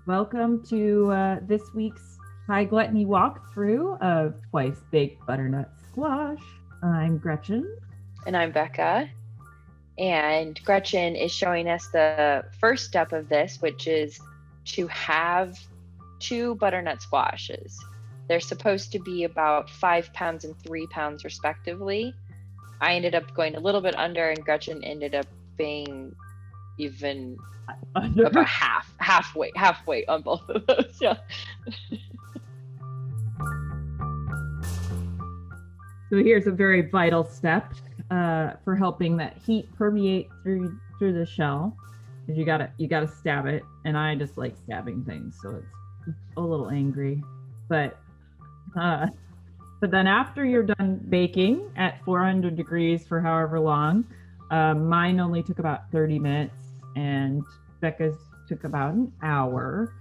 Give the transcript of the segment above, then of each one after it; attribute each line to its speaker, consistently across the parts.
Speaker 1: Welcome to this week's High Gluttony walkthrough of twice baked butternut squash. I'm Gretchen.
Speaker 2: And I'm Becca. And Gretchen is showing us the first step of this, which is to have 2 butternut squashes. They're supposed to be about 5 pounds and 3 pounds respectively. I ended up going a little bit under, and Gretchen ended up being even
Speaker 1: Under.
Speaker 2: about halfway on both of those. Yeah.
Speaker 1: So here's a very vital step for helping that heat permeate through the shell. Is you gotta stab it, and I just like stabbing things, so it's a little angry. But then after you're done baking at 400 degrees for however long, mine only took about 30 minutes, and Becca's took about an hour.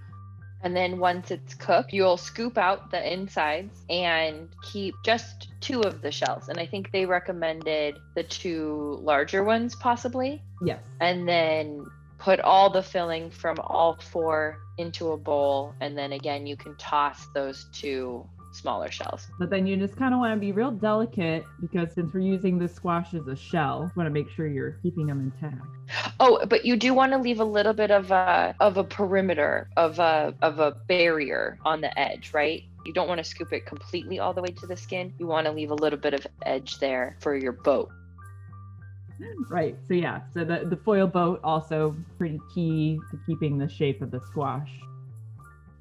Speaker 2: And then once it's cooked, you'll scoop out the insides and keep just 2 of the shells. And I think they recommended the 2 larger ones possibly.
Speaker 1: Yes.
Speaker 2: And then put all the filling from all 4 into a bowl. And then again, you can toss those 2 smaller shells.
Speaker 1: But then you just kind of want to be real delicate, because since we're using the squash as a shell, you want to make sure you're keeping them intact.
Speaker 2: Oh, but you do want to leave a little bit of a perimeter, of a barrier on the edge, right? You don't want to scoop it completely all the way to the skin. You want to leave a little bit of edge there for your boat.
Speaker 1: Right. So yeah. So the foil boat also pretty key to keeping the shape of the squash.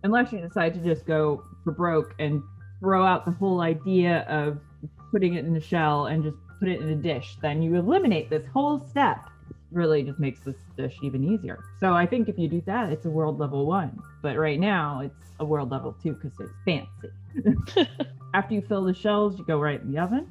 Speaker 1: Unless you decide to just go for broke and throw out the whole idea of putting it in a shell and just put it in a dish, then you eliminate this whole step. Really just makes this dish even easier. So I think if you do that, it's a world level 1. But right now it's a world level 2 because it's fancy. After you fill the shells, you go right in the oven.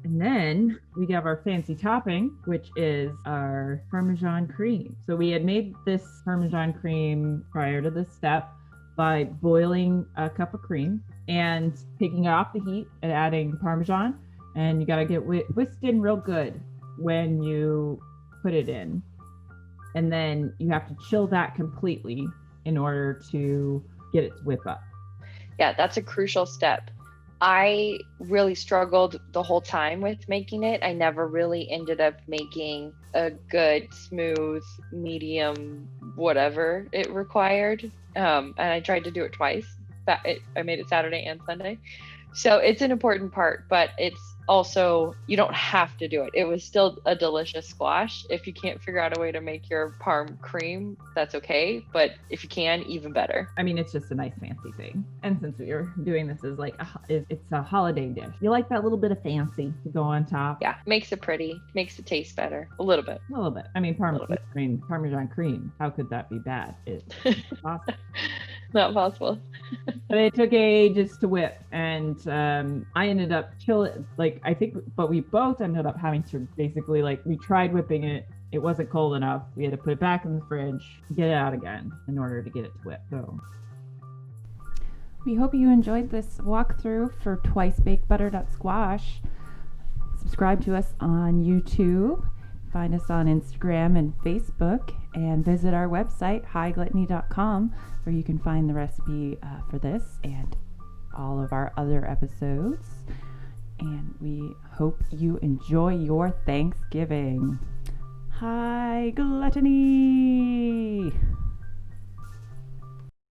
Speaker 1: And then we have our fancy topping, which is our Parmesan cream. So we had made this Parmesan cream prior to this step by boiling a cup of cream and taking it off the heat and adding Parmesan. And you got to get whisked in real good when you put it in. And then you have to chill that completely in order to get it to whip up.
Speaker 2: Yeah, that's a crucial step. I really struggled the whole time with making it. I never really ended up making a good, smooth, medium, whatever it required. And I tried to do it twice. I made it Saturday and Sunday. So it's an important part, but it's also, you don't have to do it. It was still a delicious squash. If you can't figure out a way to make your parm cream, that's okay. But if you can, even better.
Speaker 1: I mean, it's just a nice fancy thing. And since we are doing this as it's a holiday dish, you like that little bit of fancy to go on top.
Speaker 2: Yeah, makes it pretty, makes it taste better. A little bit.
Speaker 1: I mean, Parmesan cream. How could that be bad? It's possible.
Speaker 2: Not possible.
Speaker 1: But it took ages to whip, and I ended up but we both ended up having to basically, we tried whipping it. It wasn't cold enough. We had to put it back in the fridge, get it out again in order to get it to whip. So we hope you enjoyed this walkthrough for twice baked butternut squash. Subscribe to us on YouTube. Find us on Instagram and Facebook, and visit our website, hightgluttony.com, where you can find the recipe for this and all of our other episodes. And we hope you enjoy your Thanksgiving. High Gluttony!